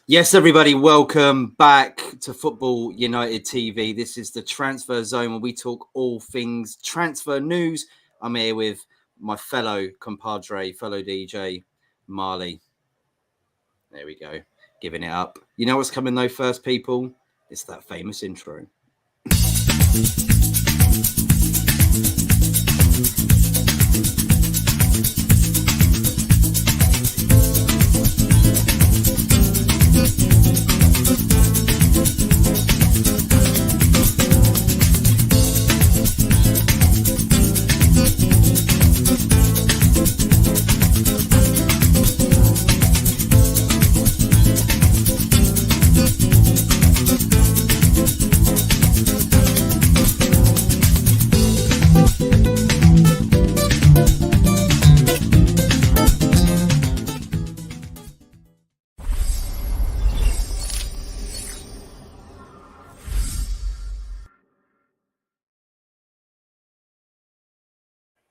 Yes, everybody, welcome back to Football United TV. This is the Transfer Zone where we talk all things transfer news. I'm here with my fellow compadre, fellow DJ, Marley. There we go, giving it up. You know what's coming though first, people? It's that famous intro.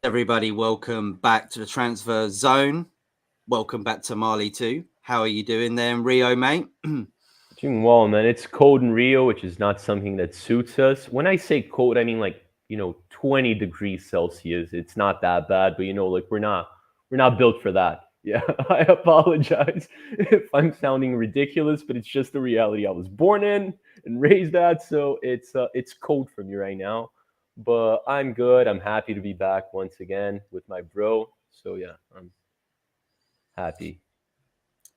Everybody, welcome back to the Transfer Zone. Welcome back to Marley too. How are you doing there in Rio, mate? Doing well, man. It's cold in Rio, which is not something that suits us. When I say cold, I mean 20 degrees Celsius. It's not that bad, but like we're not built for that. Yeah, I apologize if I'm sounding ridiculous, but it's just the reality I was born in and raised at. So it's cold for me right now, but I'm good. I'm happy to be back once again with my bro. So yeah, I'm happy.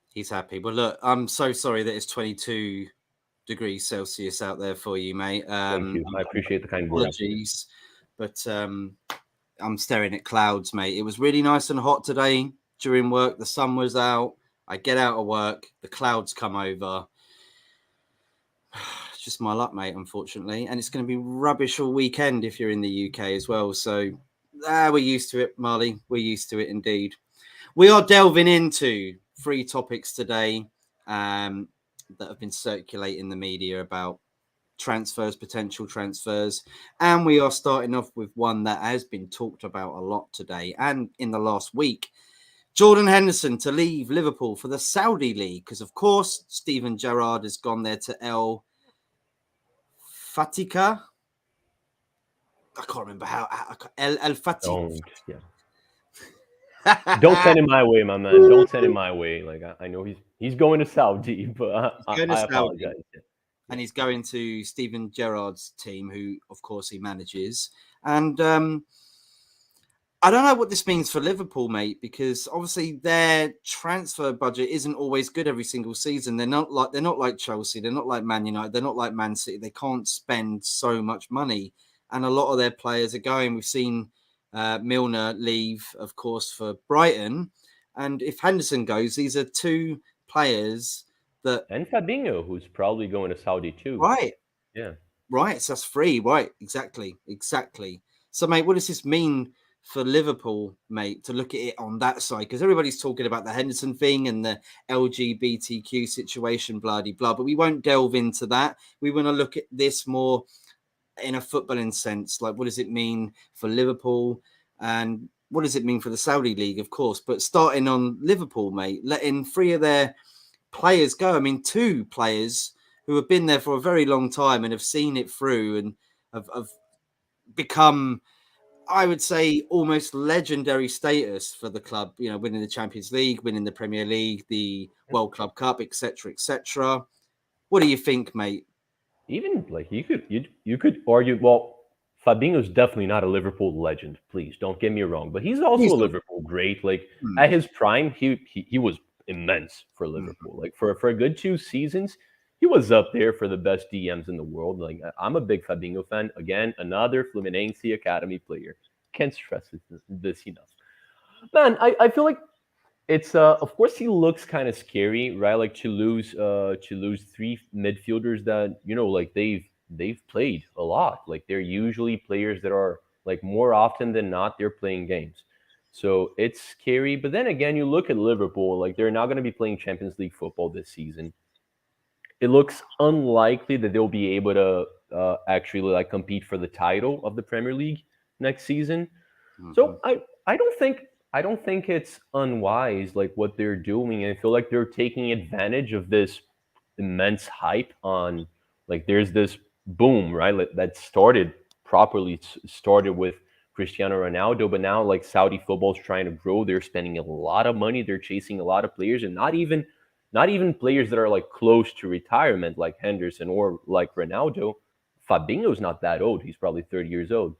He's happy. Well, look, I'm so sorry that it's 22 degrees Celsius out there for you, mate. Thank you. I appreciate the kind words. Apologies, but I'm staring at clouds, mate. It was really nice and hot today during work. The sun was out. I get out of work, the clouds come over. It's just my luck, mate, unfortunately. And it's going to be rubbish all weekend if you're in the UK as well. So we're used to it, Marley. We're used to it indeed. We are delving into 3 topics today that have been circulating in the media about transfers, potential transfers. And we are starting off with one that has been talked about a lot today and in the last week. Jordan Henderson to leave Liverpool for the Saudi League because, of course, Steven Gerrard has gone there to El Fatika. I can't remember how. El Fatika. Don't send him my way, my man. Don't send him my way. Like I know he's going to Saudi, but I apologize. And he's going to Steven Gerrard's team, who, of course, he manages. And I don't know what this means for Liverpool, mate, because obviously their transfer budget isn't always good every single season. They're not like Chelsea. They're not like Man United. They're not like Man City. They can't spend so much money, and a lot of their players are going. We've seen Milner leave, of course, for Brighton, and if Henderson goes, these are 2 players that and Fabinho, who's probably going to Saudi too. Right. Yeah. Right. So that's 3. Right. Exactly. So, mate, what does this mean for Liverpool, mate, to look at it on that side? Because everybody's talking about the Henderson thing and the LGBTQ situation, blah, blah, blah. But we won't delve into that. We want to look at this more in a footballing sense. Like, what does it mean for Liverpool? And what does it mean for the Saudi League, of course? But starting on Liverpool, mate, letting 3 of their players go. I mean, 2 players who have been there for a very long time and have seen it through and have become, I would say, almost legendary status for the club, winning the Champions League, winning the Premier League, the World Club Cup, etc., etc. What do you think, mate? Even like you could argue, well, Fabinho's definitely not a Liverpool legend. Please don't get me wrong, but he's also a Liverpool great. Like at his prime, he was immense for Liverpool. Like for a good 2 seasons, he was up there for the best DMs in the world. Like I'm a big Fabinho fan. Again, another Fluminense Academy player. Can't stress this enough. Man, I feel like it's of course he looks kind of scary, right? Like to lose 3 midfielders that like they've played a lot. Like they're usually players that are like more often than not they're playing games. So it's scary. But then again, you look at Liverpool, like they're not going to be playing Champions League football this season. It looks unlikely that they'll be able to actually like compete for the title of the Premier League next season. So I don't think it's unwise like what they're doing. I feel like they're taking advantage of this immense hype on, like, there's this boom, right? That started with Cristiano Ronaldo, but now like Saudi football's trying to grow. They're spending a lot of money. They're chasing a lot of players, and not even players that are like close to retirement, like Henderson or like Ronaldo. Fabinho's not that old. He's probably 30 years old.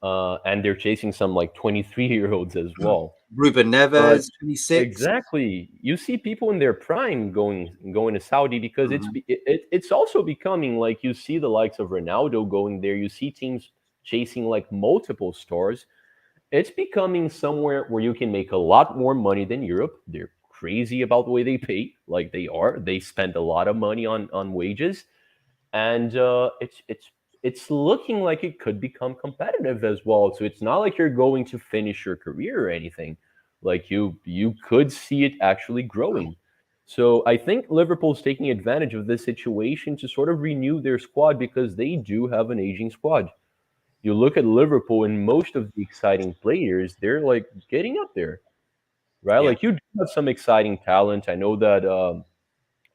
And they're chasing some like 23-year-olds as well. Ruben But Neves, 26. exactly, you see people in their prime going to Saudi because Mhm. it's also becoming like you see the likes of Ronaldo going there. You see teams chasing like multiple stars. It's becoming somewhere where you can make a lot more money than Europe. They're crazy about the way they pay, like they are. They spend a lot of money on wages, and it's looking like it could become competitive as well. So it's not like you're going to finish your career or anything. Like you could see it actually growing. So I think Liverpool's taking advantage of this situation to sort of renew their squad because they do have an aging squad. You look at Liverpool and most of the exciting players, they're like getting up there, right? Yeah. Like you do have some exciting talent. I know that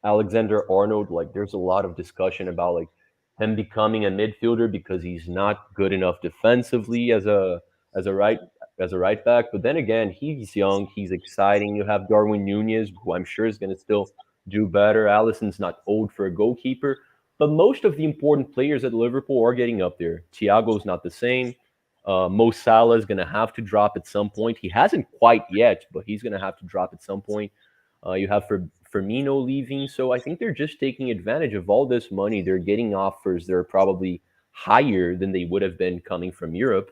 Alexander Arnold, like there's a lot of discussion about like him becoming a midfielder because he's not good enough defensively as a right as a right back. But then again, he's young, he's exciting. You have Darwin Nunez, who I'm sure is going to still do better. Allison's not old for a goalkeeper, but most of the important players at Liverpool are getting up there. Thiago's not the same. Mo Salah is going to have to drop at some point. He hasn't quite yet, but he's going to have to drop at some point. You have Firmino leaving, so I think they're just taking advantage of all this money. They're getting offers that are probably higher than they would have been coming from Europe.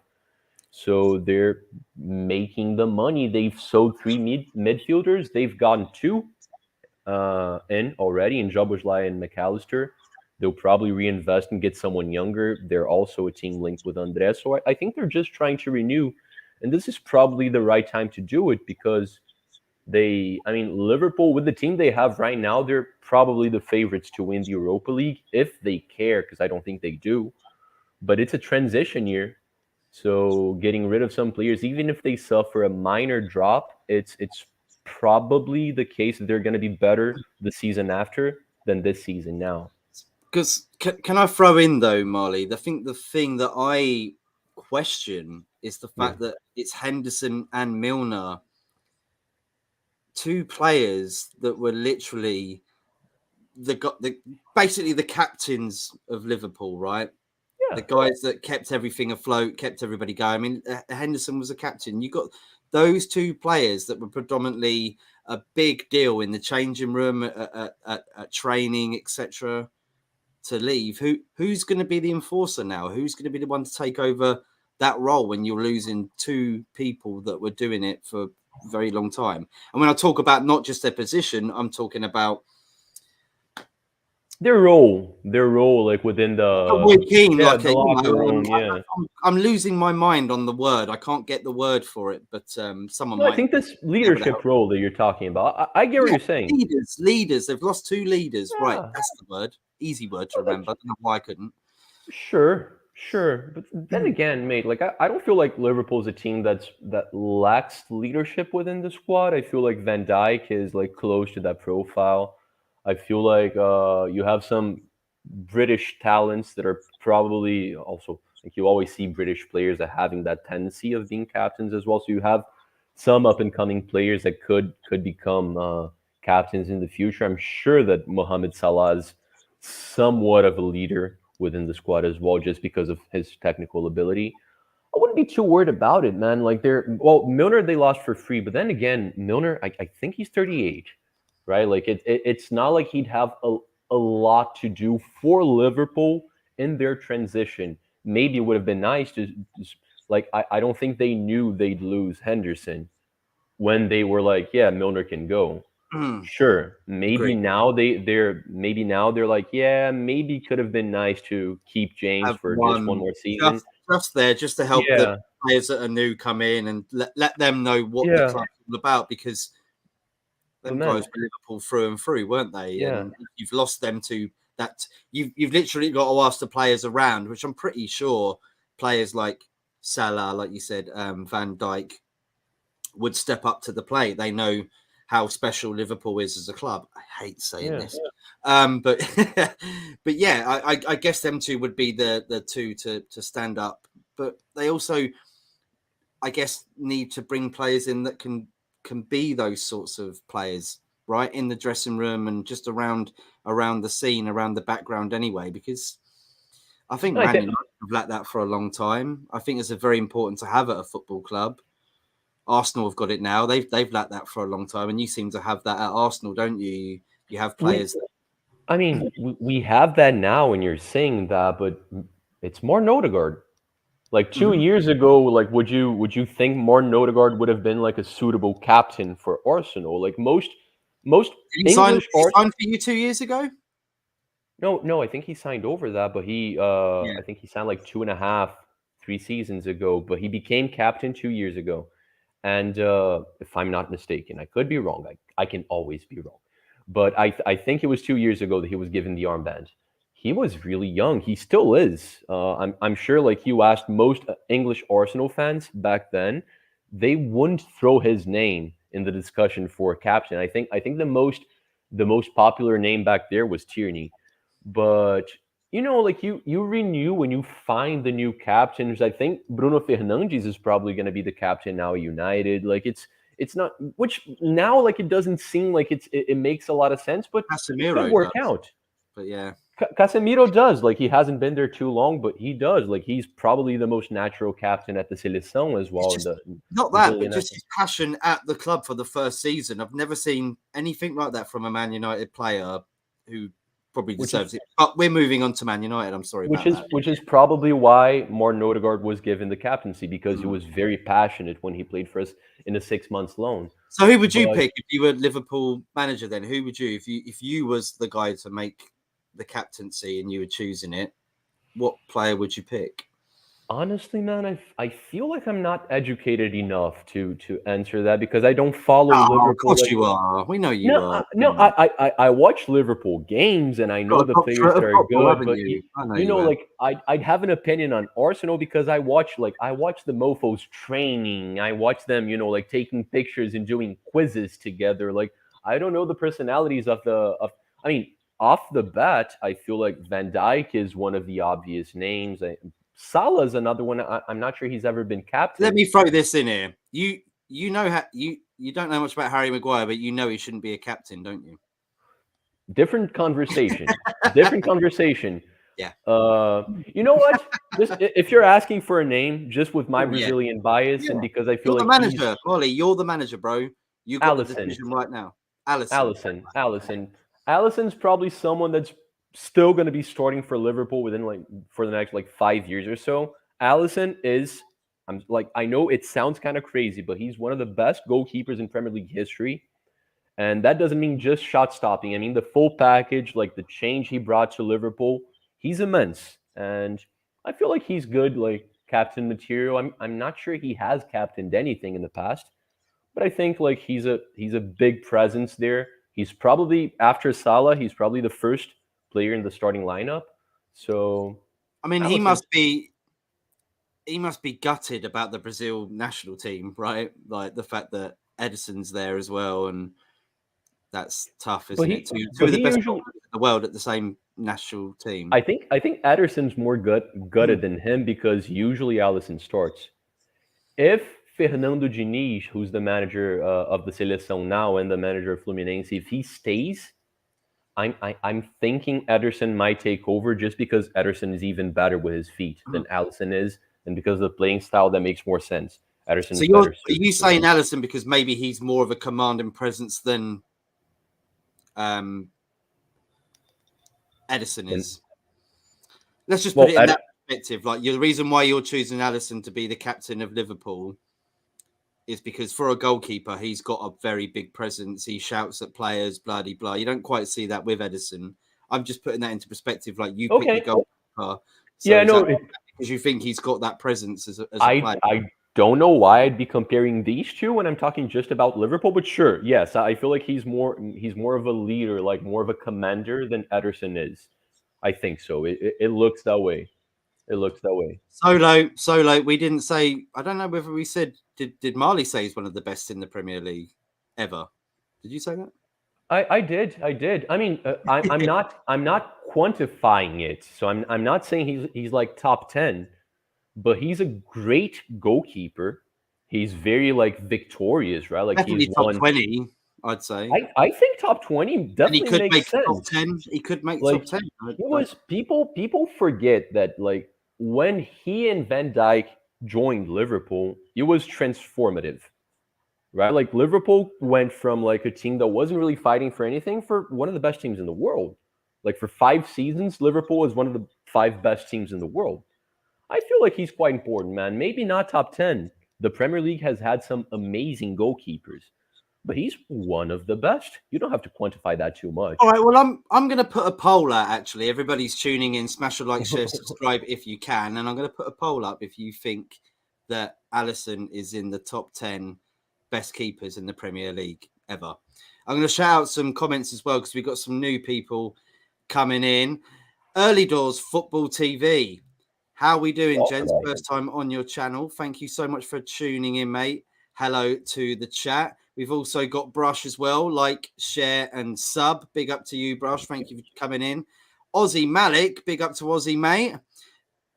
So they're making the money. They've sold three midfielders. They've gotten two in already in Jabozlai and McAllister. They'll probably reinvest and get someone younger. They're also a team linked with Andres. So I think they're just trying to renew. And this is probably the right time to do it because I mean, Liverpool, with the team they have right now, they're probably the favorites to win the Europa League if they care, because I don't think they do. But it's a transition year. So getting rid of some players, even if they suffer a minor drop, it's probably the case that they're going to be better the season after than this season now. Because can I throw in though, Marley? The thing that I question is the Yeah. fact that it's Henderson and Milner, two players that were literally basically the captains of Liverpool, right? The Yeah. guys that kept everything afloat, kept everybody going. I mean, Henderson was a captain. You got those two players that were predominantly a big deal in the changing room, at training, etc. To leave. Who's going to be the enforcer now? Who's going to be the one to take over that role when you're losing two people that were doing it for a very long time? And when I talk about not just their position, I'm talking about Their role, like within we're keen, yeah, like the locker room. Yeah. I'm losing my mind on the word. I can't get the word for it, but someone No, I might think this be able to leadership help. role that you're talking about, I get what Yeah, you're saying. leaders. They've lost two leaders. Right, Yeah. that's the word. Easy word to Well, like, remember. I don't know why I couldn't. sure. But then again, mate, like I don't feel like Liverpool's a team that lacks leadership within the squad. I feel like Van Dijk is like close to that profile. I feel like you have some British talents that are probably also, like, you always see British players that having that tendency of being captains as well. So you have some up and coming players that could become captains in the future. I'm sure that Mohamed Salah is somewhat of a leader within the squad as well, just because of his technical ability. I wouldn't be too worried about it, man. Like Milner they lost for free, but then again, Milner, I think he's 38, right? Like it's not like he'd have a lot to do for Liverpool in their transition. Maybe it would have been nice to like I don't think they knew they'd lose Henderson when they were like, yeah, Milner can go. Sure, maybe Agreed. now they're like, yeah, maybe could have been nice to keep James Have for just one one more season. just there, just to help the Yeah, players that are new come in and let them know what the yeah, club's all about, because but them man, guys were Liverpool through and through, weren't they? yeah, And you've lost them to that. You've literally got to ask the players around, which I'm pretty sure players like Salah, like you said, Van Dijk, would step up to the plate. They know how special Liverpool is as a club. I hate saying this, but but yeah, I guess them two would be the two to stand up. But they also, I guess, need to bring players in that can be those sorts of players, right, in the dressing room and just around the scene, around the background anyway, because I think Man United have lacked that for a long time. I think it's very important to have at a football club. Arsenal have got it now. They've lacked that for a long time, and you seem to have that at Arsenal, don't you? You have players. I mean, we have that now, and you're saying that, but it's more Odegaard. Like 2 years ago, like would you think Martin Odegaard would have been like a suitable captain for Arsenal? Like most Did he sign for you 2 years ago? No, I think he signed over that, but I think he signed like 2.5, 3 seasons ago. But he became captain 2 years ago, and if I'm not mistaken, I could be wrong. I can always be wrong, but I think it was 2 years ago that he was given the armband. He was really young. He still is. I'm sure. Like you asked most English Arsenal fans back then, they wouldn't throw his name in the discussion for captain. I think the most popular name back there was Tierney. But like you renew when you find the new captains. I think Bruno Fernandes is probably going to be the captain now at United. Like it's not, which now like it doesn't seem like it makes a lot of sense, but Casemiro it could work out. But yeah. Casemiro does. Like he hasn't been there too long, but he does. Like he's probably the most natural captain at the Seleção as well. Not that, but just his passion at the club for the first season. I've never seen anything like that from a Man United player who probably deserves it. But we're moving on to Man United. I'm sorry about that. Which is probably why Martin Odegaard was given the captaincy, because he was very passionate when he played for us in a 6 months loan. So who would you pick if you were Liverpool manager then? Who would you, if you was the guy to make the captaincy and you were choosing it, what player would you pick? Honestly, man, I feel like I'm not educated enough to answer that, because I don't follow Liverpool. Of course you are. We know you are. I watch Liverpool games and I know the players that are good, but like I'd have an opinion on Arsenal because I watch the mofos training. I watch them, like taking pictures and doing quizzes together. Like I don't know the personalities I mean, off the bat, I feel like Van Dijk is one of the obvious names. Salah is another one. I'm not sure he's ever been captain. Let me throw this in here. You know how you don't know much about Harry Maguire, but you know he shouldn't be a captain, don't you? Different conversation. Different conversation. Yeah. You know what? If you're asking for a name, just with my Brazilian bias, and because I feel you're like the manager, Ollie, you're the manager, bro. You got the decision right now. Alisson's probably someone that's still going to be starting for Liverpool for the next 5 years or so. Alisson is, I know it sounds kind of crazy, but he's one of the best goalkeepers in Premier League history. And that doesn't mean just shot stopping. I mean, the full package, like the change he brought to Liverpool, he's immense. And I feel like he's good, like captain material. I'm not sure he has captained anything in the past, but I think like he's a big presence there. He's probably, after Salah, he's probably the first player in the starting lineup. So I mean, he must be gutted about the Brazil national team, right? Like the fact that Ederson's there as well, and that's tough, isn't it? Two of the best players in the world at the same national team. I think Ederson's more gutted than him, because usually Alisson starts. If Fernando Diniz, who's the manager of the Seleção now and the manager of Fluminense, if he stays, I'm thinking Ederson might take over, just because Ederson is even better with his feet than Alisson is, and because of the playing style, that makes more sense. Ederson. So are you saying Alisson because maybe he's more of a commanding presence than Ederson is? Let's just put it in that perspective. Like, the reason why you're choosing Alisson to be the captain of Liverpool is because for a goalkeeper, he's got a very big presence. He shouts at players, blah, blah, blah. You don't quite see that with Ederson. I'm just putting that into perspective. Like, you pick the goalkeeper. So because you think he's got that presence as a player. I don't know why I'd be comparing these two when I'm talking just about Liverpool, but sure, yes, I feel like he's more of a leader, like more of a commander than Ederson is. I think so. It looks that way. It looks that way. Solo. We didn't say. I don't know whether we said. Did Marley say he's one of the best in the Premier League ever? Did you say that? I did. I mean, I'm not quantifying it, so I'm not saying he's like top 10, but he's a great goalkeeper. He's very like victorious, right? Like he's Definitely top won. 20, I'd say. I think top 20 And he definitely could make makes top sense. 10. He could make top Like 10. he was people forget that like when he and Van Dijk joined Liverpool, it was transformative, right? Like Liverpool went from like a team that wasn't really fighting for anything for one of the best teams in the world. Like for 5 seasons, Liverpool is one of the 5 best teams in the world. I feel like he's quite important, man. Maybe not top 10. The Premier League has had some amazing goalkeepers, but he's one of the best. You don't have to quantify that too much. All right, well, I'm going to put a poll out, actually. Everybody's tuning in. Smash a like, share, subscribe if you can. And I'm going to put a poll up if you think that Alisson is in the top 10 best keepers in the Premier League ever. I'm going to shout out some comments as well because we've got some new people coming in. Early Doors Football TV. How we doing, gents? First time on your channel. Thank you so much for tuning in, mate. Hello to the chat. We've also got Brush as well. Like, share, and sub. Big up to you, Brush. Thank you for coming in. Ozzy Malik. Big up to Ozzy, mate.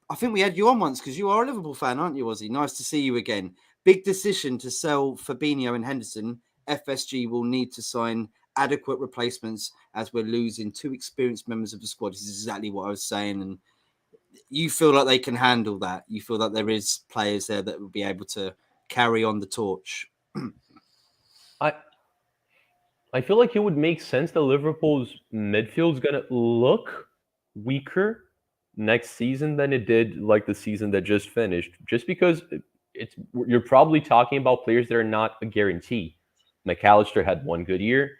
I think we had you on once because you are a Liverpool fan, aren't you, Ozzy? Nice to see you again. Big decision to sell Fabinho and Henderson. FSG will need to sign adequate replacements as we're losing 2 experienced members of the squad. This is exactly what I was saying. And you feel like they can handle that. You feel like there is players there that will be able to carry on the torch. I feel like it would make sense that Liverpool's midfield's gonna look weaker next season than it did like the season that just finished. Just because it's you're probably talking about players that are not a guarantee. McAllister had one good year.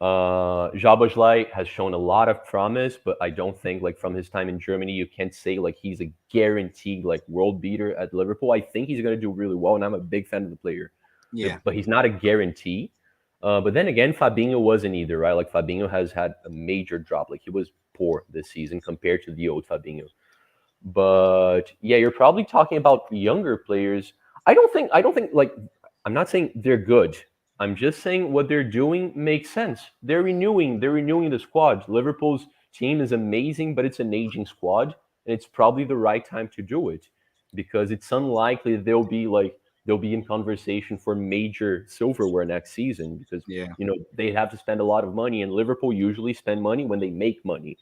Jabajlai has shown a lot of promise, but I don't think like from his time in Germany, you can't say like he's a guaranteed like world beater at Liverpool. I think he's going to do really well, and I'm a big fan of the player. Yeah, but he's not a guarantee. But then again, Fabinho wasn't either, right? Like Fabinho has had a major drop. Like he was poor this season compared to the old Fabinho. But yeah, you're probably talking about younger players. I don't think like I'm not saying they're good. I'm just saying what they're doing makes sense. They're renewing the squad. Liverpool's team is amazing, but it's an aging squad, and it's probably the right time to do it because it's unlikely they'll be in conversation for major silverware next season because they have to spend a lot of money, and Liverpool usually spend money when they make money,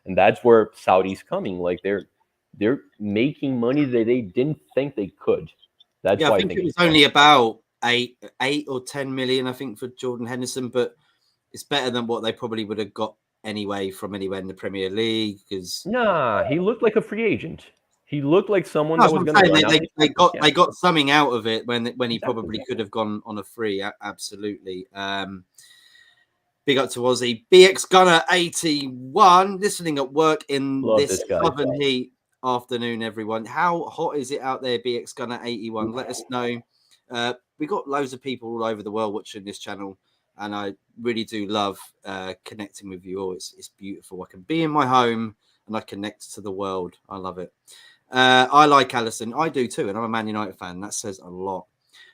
and that's where Saudi's coming. Like they're making money that they didn't think they could. That's why I think it was only about 8 or 10 million, I think, for Jordan Henderson, but it's better than what they probably would have got anyway from anywhere in the Premier League. Because he looked like a free agent. He looked like someone that was going to. They got something out of it when he probably could have gone on a free. Absolutely. Big up to Ozzy. BX Gunner 81, listening at work in this southern heat afternoon, everyone. How hot is it out there, BX Gunner 81? Let us know. We got loads of people all over the world watching this channel, and I really do love connecting with you all. It's beautiful. I can be in my home and I connect to the world. I love it. I like Alisson. I do too, and I'm a Man United fan. That says a lot.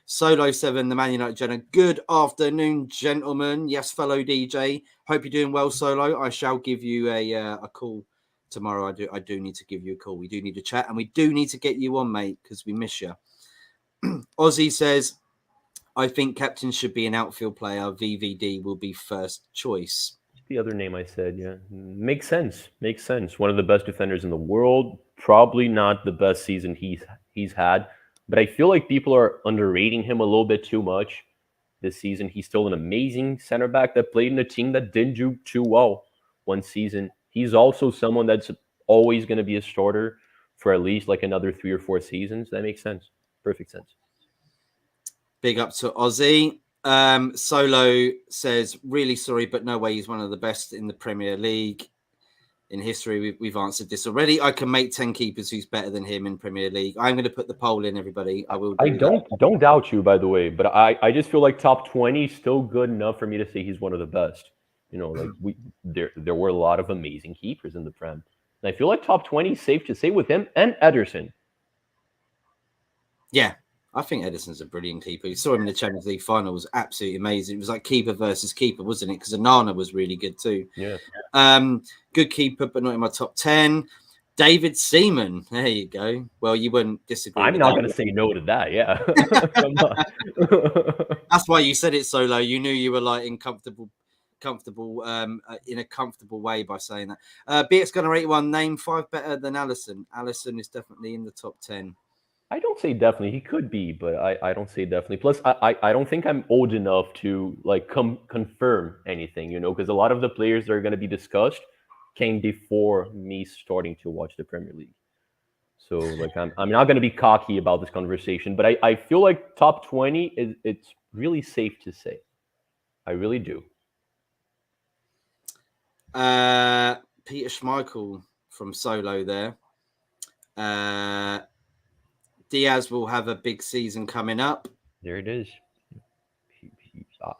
Solo 7, the Man United Jenna. Good afternoon, gentlemen. Yes, fellow DJ. Hope you're doing well, Solo. I shall give you a call tomorrow. I do need to give you a call. We do need to chat, and we do need to get you on, mate, because we miss you. Ozzy says, I think captain should be an outfield player. VVD will be first choice. The other name I said, yeah. Makes sense. One of the best defenders in the world. Probably not the best season he's had. But I feel like people are underrating him a little bit too much this season. He's still an amazing center back that played in a team that didn't do too well one season. He's also someone that's always going to be a starter for at least like another 3 or 4 seasons. That makes sense. Perfect sense. Big up to Ozzy. Solo says, really sorry, but no way he's one of the best in the Premier League. In history, we've answered this already. I can make 10 keepers who's better than him in Premier League. I'm going to put the poll in, everybody. I will. Don't doubt you, by the way, but I just feel like top 20 is still good enough for me to say he's one of the best. Like there were a lot of amazing keepers in the Prem, and I feel like top 20 is safe to say with him and Ederson. Yeah, I think Ederson's a brilliant keeper. You saw him in the Champions League final, was absolutely amazing. It was like keeper versus keeper, wasn't it? Because Onana was really good too. Yeah. Good keeper, but not in my top 10. David Seaman. There you go. Well, you wouldn't disagree. I'm not going to say no to that. Yeah. That's why you said it so low. You knew you were like in comfortable in a comfortable way by saying that. BX going to rate one. Name 5 better than Alisson. Alisson is definitely in the top 10. I don't say definitely. He could be, but I don't say definitely. Plus, I don't think I'm old enough to like confirm anything, because a lot of the players that are going to be discussed came before me starting to watch the Premier League. So like I'm not going to be cocky about this conversation, but I feel like top 20 it's really safe to say. I really do. Peter Schmeichel from Solo there. Diaz will have a big season coming up. There it is.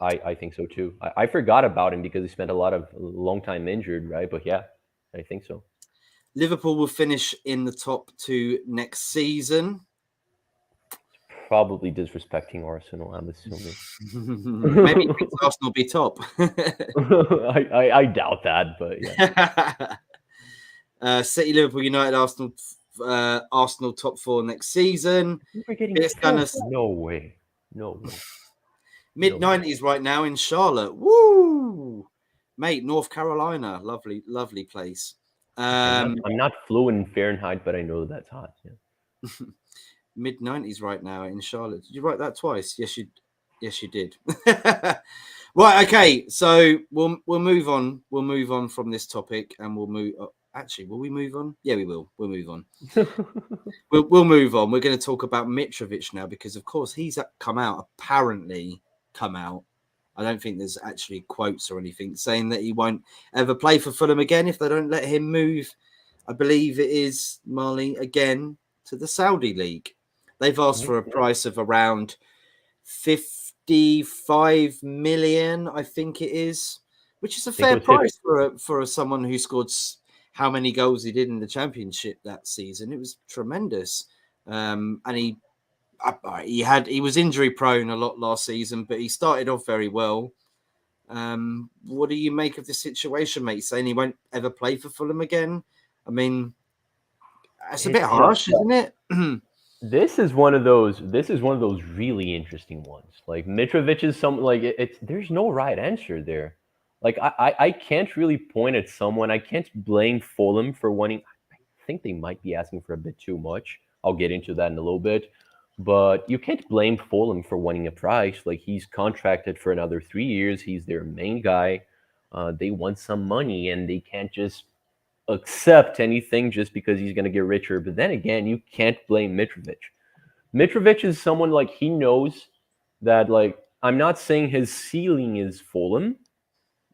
I think so too. I forgot about him because he spent a long time injured, right? But yeah, I think so. Liverpool will finish in the top 2 next season. Probably disrespecting Arsenal, I'm assuming. Maybe Arsenal be top. I doubt that, but yeah. City, Liverpool, United, Arsenal top 4 next season. We're getting no way. Mid-90s right now in Charlotte. Woo! Mate, North Carolina. Lovely, lovely place. I'm not fluent in Fahrenheit, but I know that's hot. Yeah. Mid-90s right now in Charlotte. Did you write that twice? Yes, you did. Right, okay. So we'll move on. We'll move on from this topic, and we'll move. Actually, will we move on? Yeah, we will. We'll move on. we'll move on. We're going to talk about Mitrovic now because, of course, he's apparently come out. I don't think there's actually quotes or anything saying that he won't ever play for Fulham again if they don't let him move. I believe it is, Marley, again, to the Saudi League. They've asked for a price of around 55 million, I think it is, which is a fair price for someone who scored how many goals he did in the Championship that season. It was tremendous. And he was injury prone a lot last season, but he started off very well. What do you make of the situation, mate? Saying he won't ever play for Fulham again? I mean, it's a bit harsh, isn't it? This is one of those really interesting ones. Like Mitrovic is there's no right answer there. Like I can't really point at someone. I can't blame Fulham for wanting. I think they might be asking for a bit too much. I'll get into that in a little bit. But you can't blame Fulham for wanting a price. Like he's contracted for another 3 years. He's their main guy. They want some money, and they can't just accept anything just because he's going to get richer. But then again, you can't blame Mitrovic. Mitrovic is someone like he knows that, like, I'm not saying his ceiling is Fulham,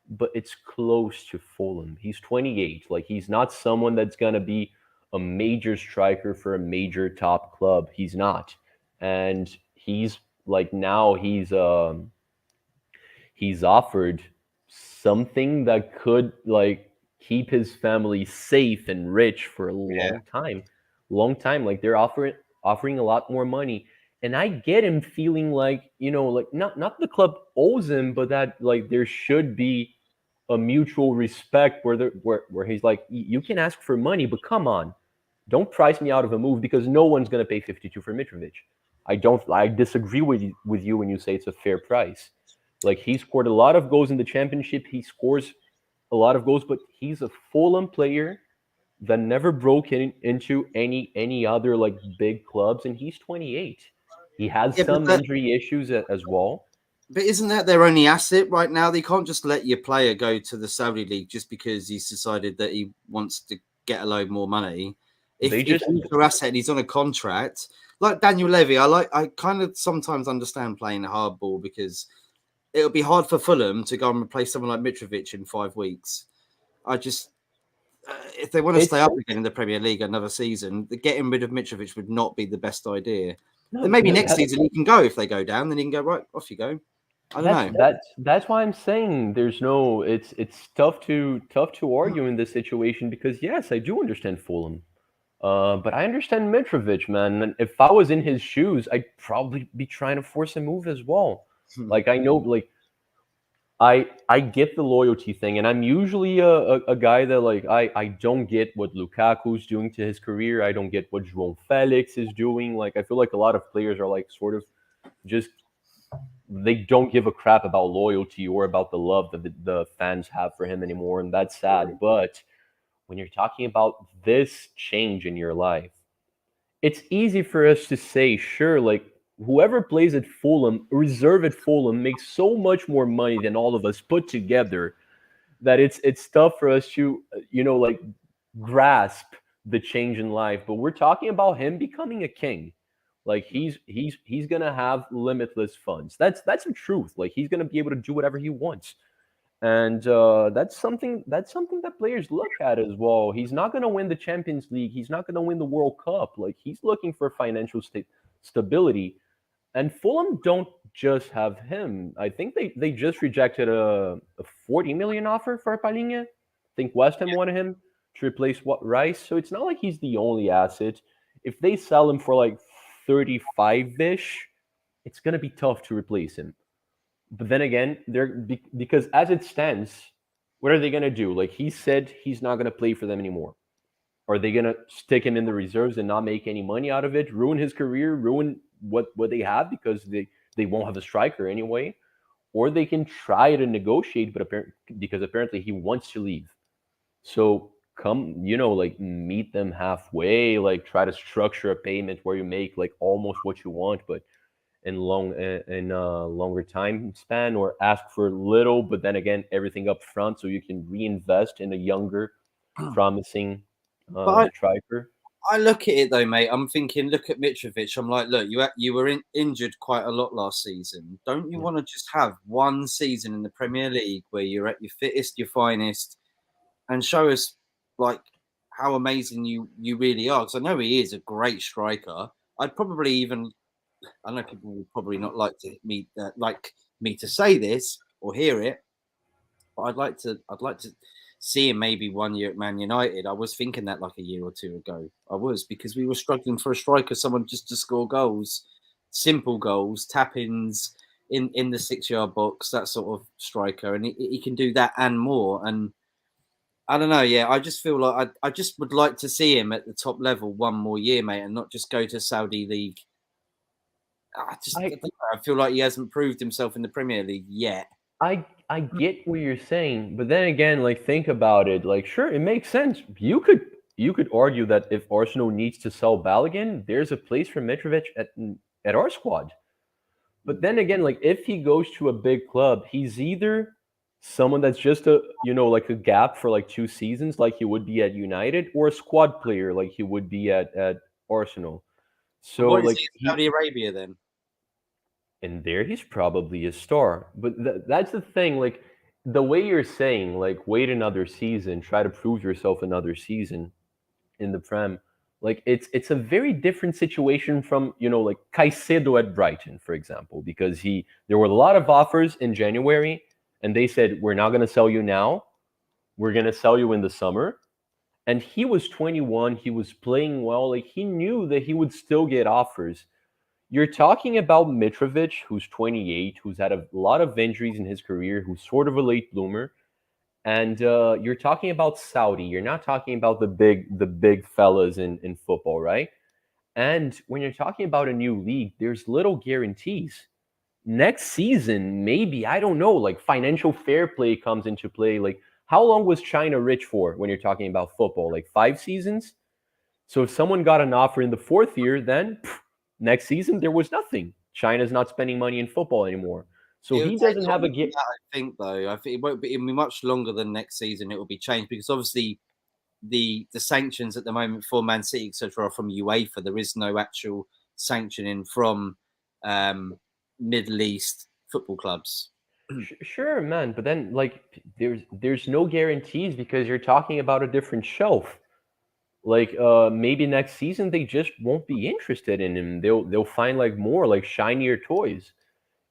but it's close to Fulham. He's 28. Like, he's not someone that's going to be a major striker for a major top club. He's not. And he's like, now he's offered something that could like keep his family safe and rich for a long time. Like they're offering a lot more money. And I get him feeling like, like not the club owes him, but that like there should be a mutual respect where he's like, you can ask for money, but come on, don't price me out of a move because no one's going to pay 52 for Mitrovic. I disagree with you when you say it's a fair price. Like he scored a lot of goals in the Championship. He scores a lot of goals, but he's a Fulham player that never broke into any other like big clubs, and he's 28. He has some injury issues as well. But isn't that their only asset right now? They can't just let your player go to the Saudi League just because he's decided that he wants to get a load more money. If he's their asset and he's on a contract, like Daniel Levy, I kind of sometimes understand playing hardball because it'll be hard for Fulham to go and replace someone like Mitrovic in 5 weeks. If they want to stay up again in the Premier League another season, getting rid of Mitrovic would not be the best idea. Then maybe next season he can go. If they go down, then he can go, right, off you go. I don't know. That's why I'm saying there's no. It's tough to argue in this situation because yes, I do understand Fulham. But I understand Mitrovic, man. And if I was in his shoes, I'd probably be trying to force a move as well. Like I know, like I get the loyalty thing, and I'm usually a guy that like I don't get what Lukaku's doing to his career. I don't get what João Felix is doing. Like I feel like a lot of players are like sort of just they don't give a crap about loyalty or about the love that the fans have for him anymore, and that's sad. But when you're talking about this change in your life, it's easy for us to say, sure, like whoever plays at Fulham, reserve at Fulham, makes so much more money than all of us put together that it's tough for us to, like grasp the change in life. But we're talking about him becoming a king. Like he's gonna have limitless funds. That's the truth. Like he's gonna be able to do whatever he wants. And that's something that players look at as well. He's not going to win the Champions League. He's not going to win the World Cup. Like he's looking for financial stability. And Fulham don't just have him. I think they just rejected a 40 million offer for Palhinha. I think West Ham wanted him to replace what Rice. So it's not like he's the only asset. If they sell him for like 35-ish, it's going to be tough to replace him. But then again, because as it stands, what are they going to do? Like he said, he's not going to play for them anymore. Are they going to stick him in the reserves and not make any money out of it? Ruin his career, ruin what they have because they won't have a striker anyway. Or they can try to negotiate, but because apparently he wants to leave. So come, like meet them halfway, like try to structure a payment where you make like almost what you want, but in longer time span, or ask for little, but then again everything up front so you can reinvest in a younger, promising But striker. I look at it though, mate. I'm thinking, look at Mitrovic. I'm like, look, you were injured quite a lot last season. Don't you want to just have one season in the Premier League where you're at your fittest, your finest, and show us like how amazing you really are? Because I know he is a great striker. I'd probably even, I know people would probably not like me to say this or hear it, but I'd like to see him maybe 1 year at Man United. I was thinking that like a year or two ago. I was, because we were struggling for a striker, someone just to score goals, simple goals, tap-ins in the 6-yard box, that sort of striker, and he can do that and more. And I don't know. Yeah, I just feel like I just would like to see him at the top level one more year, mate, and not just go to Saudi League. I feel like he hasn't proved himself in the Premier League yet. I get what you're saying, but then again, like think about it. Like, sure, it makes sense. You could argue that if Arsenal needs to sell Balogun, there's a place for Mitrovic at our squad. But then again, like if he goes to a big club, he's either someone that's just like a gap for like 2 seasons, like he would be at United, or a squad player, like he would be at Arsenal. So What is like he in Saudi Arabia then? and there he's probably a star. But that's the thing. Like the way you're saying, like wait another season, try to prove yourself another season in the Prem. Like it's a very different situation from like Caicedo at Brighton, for example, because there were a lot of offers in January, and they said we're not going to sell you now, we're going to sell you in the summer. And he was 21, he was playing well, like he knew that he would still get offers. You're talking about Mitrovic, who's 28, who's had a lot of injuries in his career, who's sort of a late bloomer, and you're talking about Saudi. You're not talking about the big fellas in football, right? And when you're talking about a new league, there's little guarantees. Next season, maybe, I don't know, like financial fair play comes into play. Like, how long was China rich for when you're talking about football? Like 5 seasons? So if someone got an offer in the fourth year, then next season there was nothing. China's not spending money in football anymore. So It would he take doesn't have longer a than that, I think, though. I think it'll be much longer than next season. It will be changed because obviously the sanctions at the moment for Man City, etc., are from UEFA. There is no actual sanctioning from Middle East football clubs. Sure, man, but then like there's no guarantees because you're talking about a different shelf. Like maybe next season they just won't be interested in him. They'll find like more like shinier toys.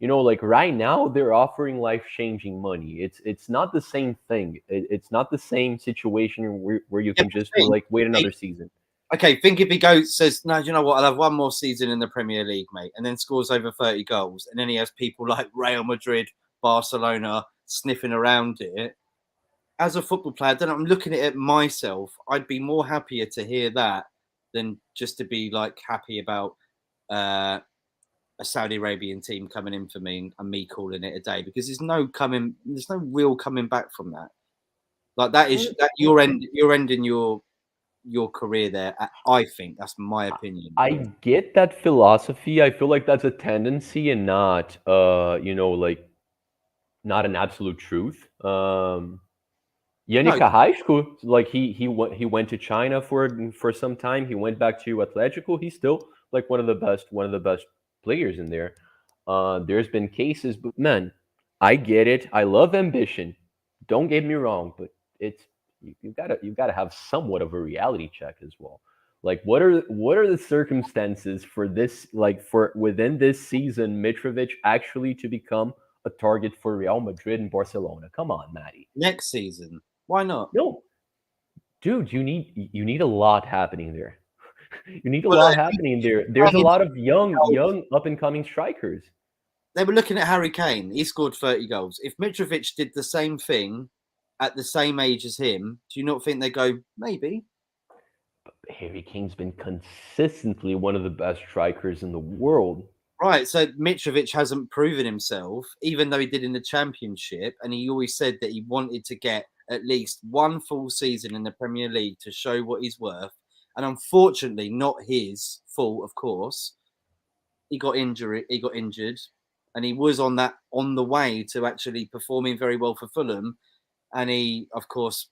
Like right now they're offering life-changing money. It's not the same thing. It's not the same situation where you Yeah, can just like wait they, another season. Okay, think if he says, no, you know what? I'll have one more season in the Premier League, mate, and then scores over 30 goals, and then he has people like Real Madrid, Barcelona sniffing around it. As a football player, then I'm looking at it myself. I'd be more happier to hear that than just to be like happy about a Saudi Arabian team coming in for me and me calling it a day, because there's no real coming back from that. Like that is that you're ending your career there. I think that's my opinion. I get that philosophy. I feel like that's a tendency and not, like not an absolute truth. No, Yannick Carrasco, like he went to China for some time. He went back to Atletico. He's still like one of the best players in there. There's been cases, but man, I get it. I love ambition. Don't get me wrong, but it's you gotta have somewhat of a reality check as well. Like what are the circumstances for this, like for within this season, Mitrovic actually to become a target for Real Madrid and Barcelona? Come on, Matty. next season. Why not? No, dude, you need a lot happening there. You need a Well, lot happening there. There's a lot of young up and coming strikers. they were looking at Harry Kane. He scored 30 goals. If Mitrovic did the same thing at the same age as him, do you not think they go, maybe? Harry Kane's been consistently one of the best strikers in the world. Right. So Mitrovic hasn't proven himself, even though he did in the Championship. And he always said that he wanted to get at least one full season in the Premier League to show what he's worth. And unfortunately, not his fault, of course. He got injured, and he was on the way to actually performing very well for Fulham. And he, of course,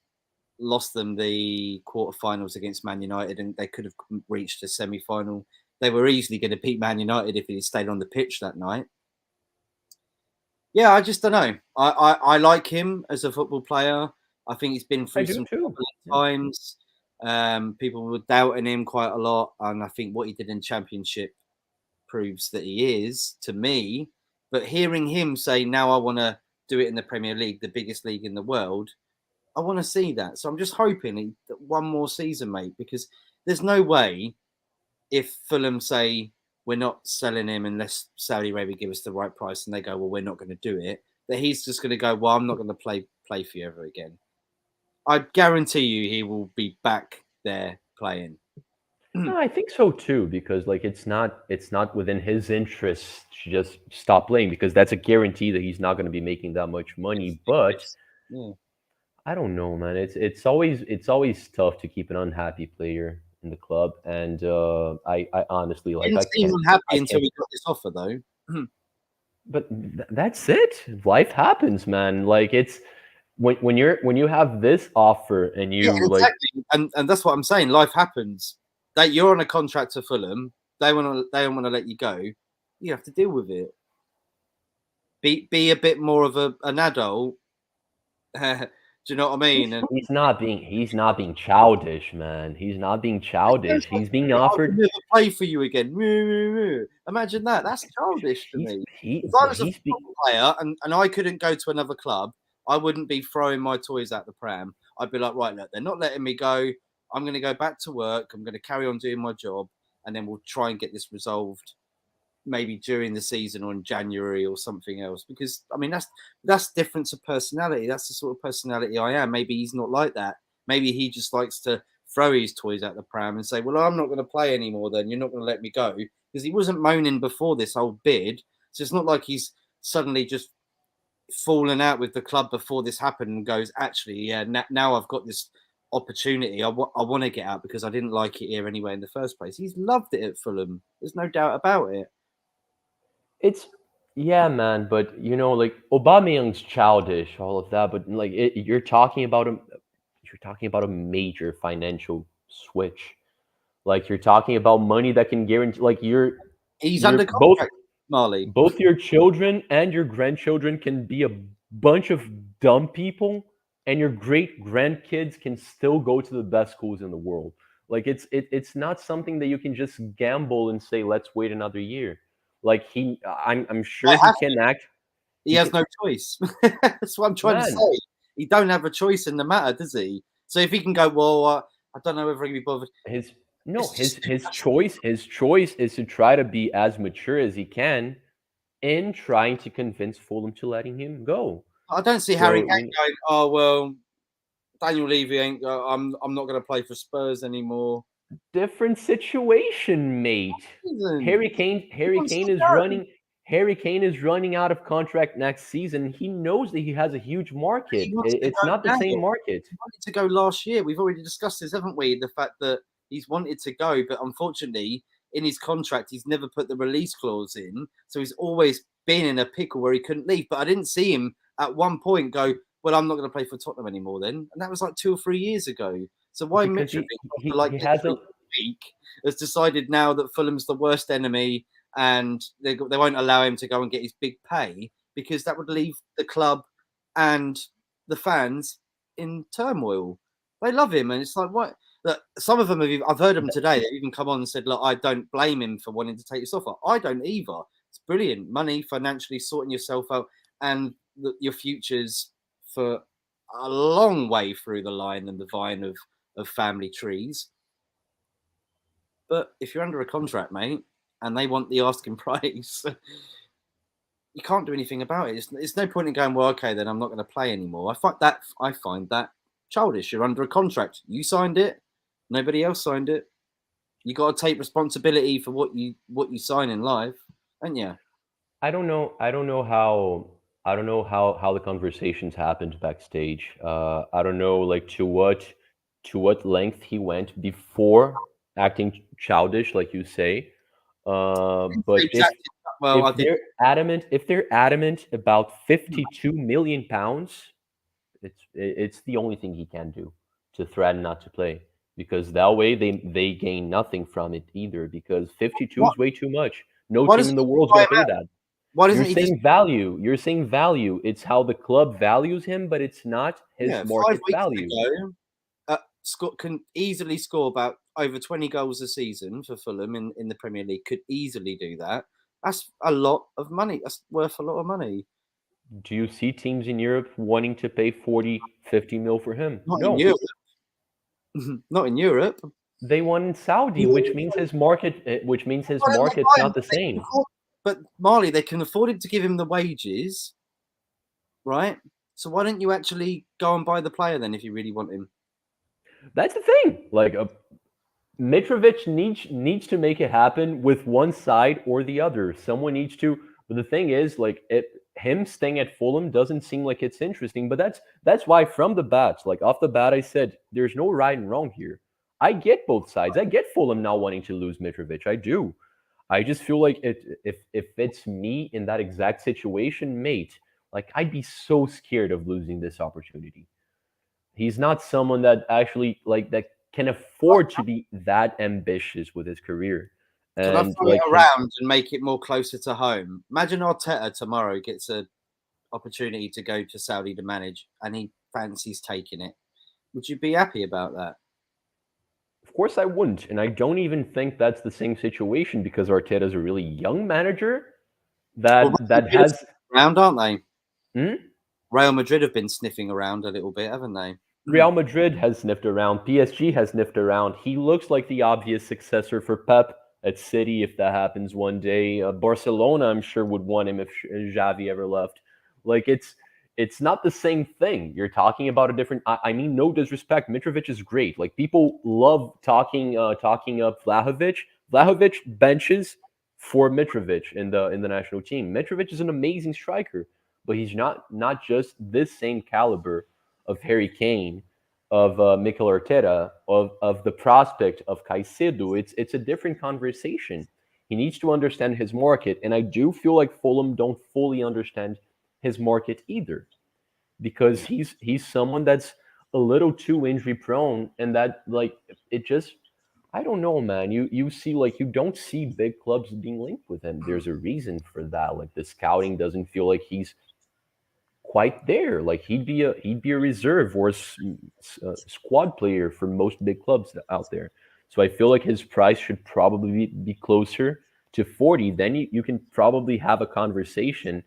lost them the quarterfinals against Man United, and they could have reached a semi-final. They were easily going to beat Man United if he had stayed on the pitch that night. Yeah, I just don't know. I like him as a football player. I think he's been through some times. People were doubting him quite a lot, and I think what he did in Championship proves that he is, to me. But hearing him say, now I want to do it in the Premier League, the biggest league in the world, I want to see that. So I'm just hoping that one more season, mate, because there's no way, if Fulham say we're not selling him unless Saudi Arabia give us the right price, and they go, well, we're not going to do it, that he's just going to go, well, I'm not going to play for you ever again. I guarantee you he will be back there playing. No, I think so too, because like it's not within his interest to just stop playing, because that's a guarantee that he's not going to be making that much money. But yeah. I don't know, man. It's always tough to keep an unhappy player in the club, and I honestly like. Didn't seem unhappy until we got this offer, though. But that's it. Life happens, man. Like it's when you have this offer and you exactly. And that's what I'm saying. Life happens. That you're on a contract to Fulham, they don't want to let you go. You have to deal with it. Be a bit more of an adult. Do you know what I mean? And he's not being childish, man. He's not being childish. He's being offered. I'll never play for you again. Imagine that. That's childish to me. If I was a football player and I couldn't go to another club, I wouldn't be throwing my toys out the pram. I'd be like, right, look, they're not letting me go. I'm going to go back to work. I'm going to carry on doing my job, and then we'll try and get this resolved maybe during the season or in January or something else. Because, I mean, that's difference of personality. That's the sort of personality I am. Maybe he's not like that. Maybe he just likes to throw his toys at the pram and say, well, I'm not going to play anymore then. You're not going to let me go. Because he wasn't moaning before this whole bid. So it's not like he's suddenly just fallen out with the club before this happened and goes, actually, yeah, now I've got this opportunity. I want to get out because I didn't like it here anyway in the first place. He's loved it at Fulham. There's no doubt about it. Yeah, man, but like Aubameyang's childish, all of that, but like you're talking about a major financial switch. Like you're talking about money that can guarantee, like he's under contract, Marley. Both your children and your grandchildren can be a bunch of dumb people, and your great grandkids can still go to the best schools in the world. Like it's not something that you can just gamble and say, let's wait another year. Like I'm sure he can act. He has no choice. That's what I'm trying to say. He don't have a choice in the matter, does he? So if he can go, well, I don't know whether he'll be bothered. No, It's just his choice is to try to be as mature as he can in trying to convince Fulham to letting him go. I don't see Harry So Kane going, oh well, Daniel Levy ain't. I'm not going to play for Spurs anymore. different situation, mate. Harry Kane He wants to is go. running. Harry Kane is running out of contract next season. He knows that he has a huge He market. wants to It's go not the now. same market. He wanted to go last year. We've already discussed this, haven't we? The fact that he's wanted to go, but unfortunately, in his contract, he's never put the release clause in. So he's always been in a pickle where he couldn't leave. But I didn't see him at one point go, well, I'm not going to play for Tottenham anymore then. And that was like 2 or 3 years ago. So why Because Mitrovic, after like he has literally a a week, has decided now that Fulham's the worst enemy and they won't allow him to go and get his big pay because that would leave the club and the fans in turmoil. They love him, and it's like what. Look, some of them have. I've heard them today. They've even come on and said, "Look, I don't blame him for wanting to take this offer. I don't either. It's brilliant money, financially sorting yourself out, and your futures for a long way through the line and the vine of family trees. But if you're under a contract, mate, and they want the asking price, you can't do anything about it. It's no point in going, well, okay, then I'm not going to play anymore. I find that childish. You're under a contract. You signed it. Nobody else signed it. You got to take responsibility for what you sign in life, and yeah. I don't know. I don't know how the conversations happened backstage. I don't know like to what length he went before acting childish, like you say. But Exactly. Well, I think if they're adamant about 52 million pounds, it's the only thing he can do to threaten not to play because that way they gain nothing from it either because 52 what, is way too much. No why team doesn't in he the just world's buy going him to pay out? that. Why doesn't he just You're saying value. It's how the club values him, but it's not his 5 market weeks value. ago? Scott can easily score about over 20 goals a season for Fulham in the Premier League. Could easily do that. That's a lot of money. That's worth a lot of money. Do you see teams in Europe wanting to pay 40, 50 mil for him? Not in No. Europe. Not in Europe. They won in Saudi, which means his market's not the same. But Marley, they can afford him to give him the wages, right? So why don't you actually go and buy the player then if you really want him? That's the thing. Like Mitrovic needs to make it happen with one side or the other. Someone needs to. But the thing is, like him staying at Fulham doesn't seem like it's interesting. But that's why from the bat, like off the bat, I said there's no right and wrong here. I get both sides. I get Fulham now wanting to lose Mitrovic. I do. I just feel like if it's me in that exact situation, mate, like I'd be so scared of losing this opportunity. He's not someone that actually like that can afford to be that ambitious with his career. Can I And throw it like around and make it more closer to home? Imagine Arteta tomorrow gets an opportunity to go to Saudi to manage and he fancies taking it. Would you be happy about that? of course I wouldn't. And I don't even think that's the same situation because Arteta is a really young manager Well, that has around, aren't they? Hmm? Real Madrid have been sniffing around a little bit, haven't they? Real Madrid has sniffed around. PSG has sniffed around. He looks like the obvious successor for Pep at City if that happens one day. Barcelona, I'm sure, would want him if Xavi ever left. Like it's not the same thing. You're talking about a different. I mean, no disrespect. Mitrovic is great. Like people love talking up Vlahovic. Vlahovic benches for Mitrovic in the national team. Mitrovic is an amazing striker, but he's not just this same caliber of Harry Kane, of Mikel Arteta, of the prospect of Caicedo. It's a different conversation. He needs to understand his market, and I do feel like Fulham don't fully understand his market either, because he's someone that's a little too injury prone, and that like it just I don't know, man. You see like you don't see big clubs being linked with him. There's a reason for that. Like the scouting doesn't feel like he's quite there. Like he'd be a reserve or a squad player for most big clubs out there. So I feel like his price should probably be closer to 40. Then you can probably have a conversation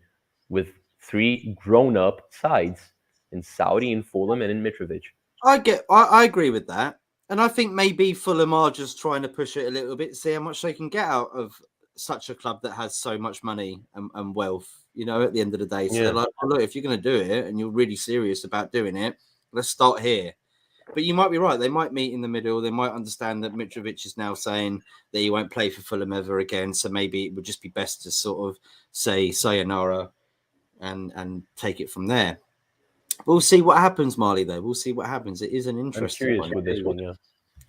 with three grown up sides in Saudi, in Fulham, and in Mitrovic. I agree with that. And I think maybe Fulham are just trying to push it a little bit, see how much they can get out of such a club that has so much money and wealth, at the end of the day. So they're like, look, if you're going to do it and you're really serious about doing it, let's start here. But you might be right. They might meet in the middle. They might understand that Mitrovic is now saying that he won't play for Fulham ever again. So maybe it would just be best to sort of say sayonara and take it from there. We'll see what happens, Marley, though. We'll see what happens. It is an interesting I'm curious with this one, yeah.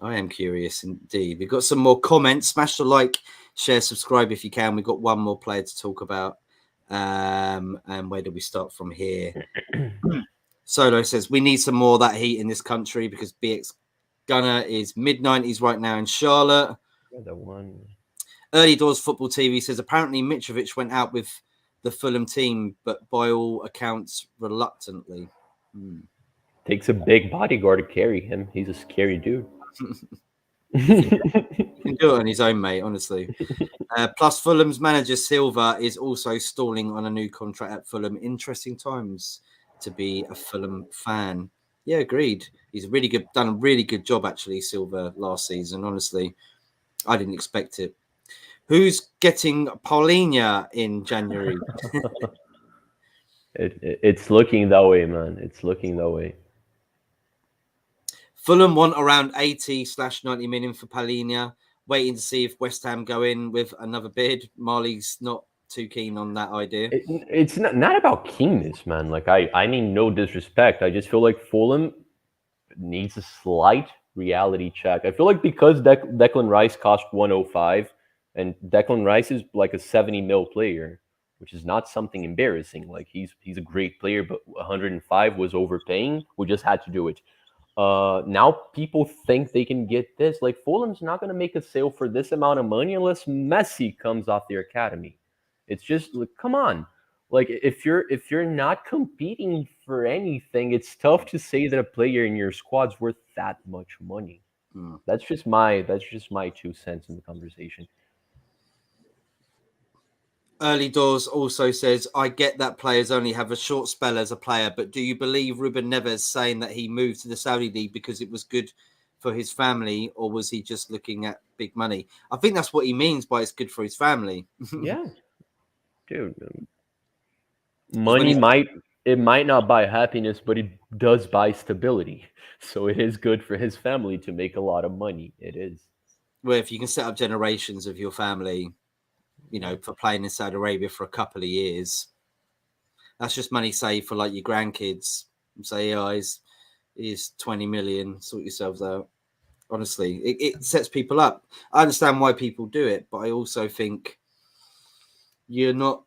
I am curious indeed. We've got some more comments. Smash the like, share, subscribe if you can. We've got one more player to talk about. And where do we start from here? Solo says, we need some more of that heat in this country because BX Gunner is mid-90s right now in Charlotte. The one. Early Doors Football TV says, apparently Mitrovic went out with the Fulham team, but by all accounts, reluctantly. Takes a big bodyguard to carry him. He's a scary dude. He can do it on his own, mate, honestly. Plus, Fulham's manager Silva is also stalling on a new contract at Fulham. Interesting times to be a Fulham fan. Yeah, agreed. He's done a really good job, actually, Silva, last season. Honestly, I didn't expect it. Who's getting Paulinho in January? It's looking that way, man. It's looking that way. Fulham want around 80/90 million for Paulinho. Waiting to see if West Ham go in with another bid. Marley's not too keen on that idea. It's not about keenness, man. Like I mean, no disrespect. I just feel like Fulham needs a slight reality check. I feel like because Declan Rice cost 105, and Declan Rice is like a 70 mil player, which is not something embarrassing. Like he's a great player, but 105 was overpaying. We just had to do it. Now people think they can get this. Like Fulham's not going to make a sale for this amount of money unless Messi comes off their academy. It's just like, come on. Like if you're not competing for anything, it's tough to say that a player in your squad's worth that much money. That's just my 2 cents in the conversation. Early Doors also says, I get that players only have a short spell as a player, but do you believe Ruben Neves saying that he moved to the Saudi League because it was good for his family, or was he just looking at big money? I think that's what he means by it's good for his family. Yeah. Dude. Money might not buy happiness, but it does buy stability. So it is good for his family to make a lot of money. It is. Well, if you can set up generations of your family, for playing in Saudi Arabia for a couple of years, that's just money saved for like your grandkids. Say, here's 20 million, sort yourselves out. Honestly, it sets people up. I understand why people do it, but I also think you're not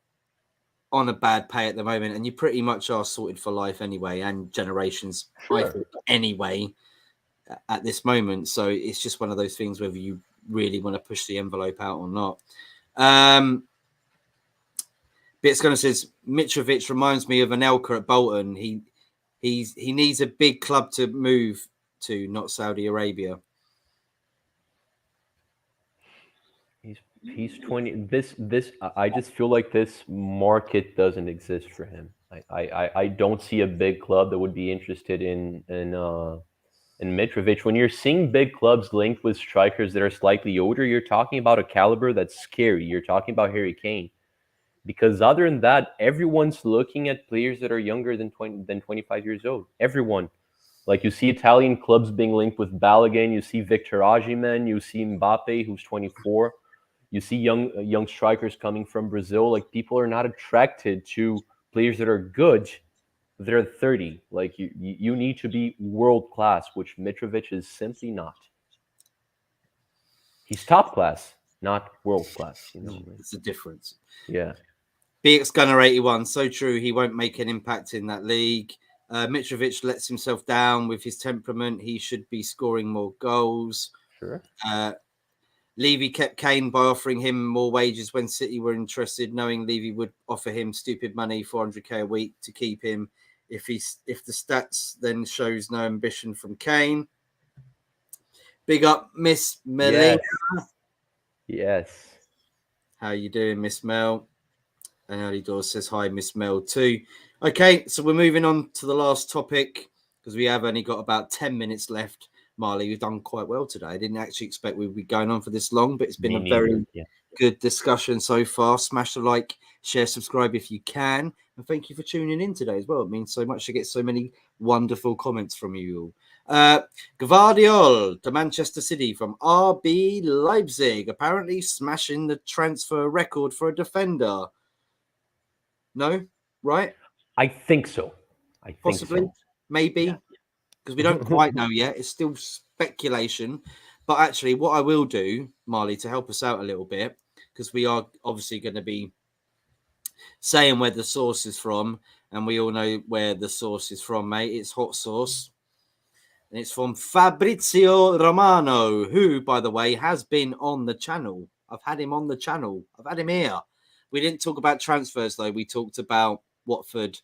on a bad pay at the moment, and you pretty much are sorted for life anyway, and generations, Sure. I think, anyway, at this moment. So it's just one of those things, whether you really want to push the envelope out or not. Bits gonna says Mitrovic reminds me of Anelka at Bolton. He needs a big club to move to, not Saudi Arabia. He's 20. This I just feel like this market doesn't exist for him. I don't see a big club that would be interested in Mitrovic. When you're seeing big clubs linked with strikers that are slightly older, you're talking about a caliber that's scary. You're talking about Harry Kane. Because other than that, everyone's looking at players that are younger than 25 years old. Everyone. Like you see Italian clubs being linked with Balogun, you see Victor Osimhen, you see Mbappe, who's 24. You see young strikers coming from Brazil. Like people are not attracted to players that are good. They're 30. Like you need to be world class, which Mitrovic is simply not. He's top class, not world class. It's a difference. Yeah. BX Gunner 81. So true. He won't make an impact in that league. Mitrovic lets himself down with his temperament. He should be scoring more goals. Sure. Levy kept Kane by offering him more wages when City were interested, knowing Levy would offer him stupid money, 400k a week, to keep him. If the stats then shows no ambition from Kane. Big up, Miss Melina. Yes. How you doing, Miss Mel? And Early Doors says hi, Miss Mel too. Okay, so we're moving on to the last topic because we have only got about 10 minutes left. Marley, we've done quite well today. I didn't actually expect we'd be going on for this long, but it's been Me a neither. very Yeah. good discussion so far. Smash the like, share, subscribe if you can. And thank you for tuning in today as well. It means so much to get so many wonderful comments from you all. Gvardiol to Manchester City from RB Leipzig, apparently smashing the transfer record for a defender. No? Right? I think so. I think Possibly? so. Maybe? Yeah. Because we don't quite know yet. It's still speculation. But actually, what I will do, Marley, to help us out a little bit, because we are obviously going to be saying where the source is from, and we all know where the source is from, mate. It's hot sauce. And it's from Fabrizio Romano, who, by the way, has been on the channel. I've had him on the channel. I've had him here. We didn't talk about transfers, though. We talked about Watford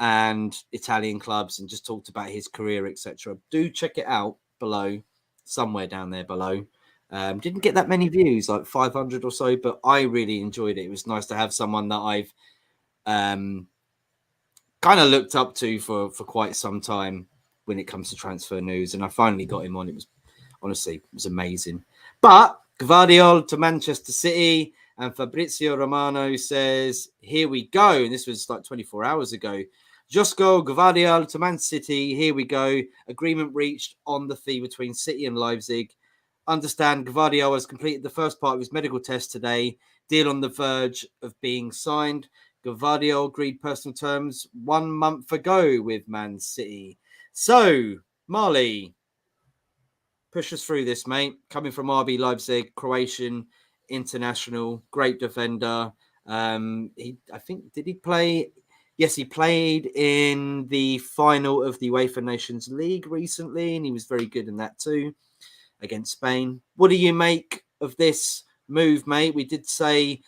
and Italian clubs and just talked about his career, etc. Do check it out below, somewhere down there below. Didn't get that many views, like 500 or so, but I really enjoyed it. It was nice to have someone that I've kind of looked up to for quite some time when it comes to transfer news, and I finally got him on. It was honestly, it was amazing. But Gvardiol to Manchester City, and Fabrizio Romano says, "Here we go." And this was like 24 hours ago. Josko Gvardiol to Man City. Here we go. Agreement reached on the fee between City and Leipzig. Understand Gvardiol has completed the first part of his medical test today. Deal on the verge of being signed. Gvardiol agreed personal terms 1 month ago with Man City. So, Marley, push us through this, mate. Coming from RB Leipzig, Croatian international, great defender. I think, did he play? Yes, he played in the final of the UEFA Nations League recently, and he was very good in that too against Spain. What do you make of this move, mate? We did say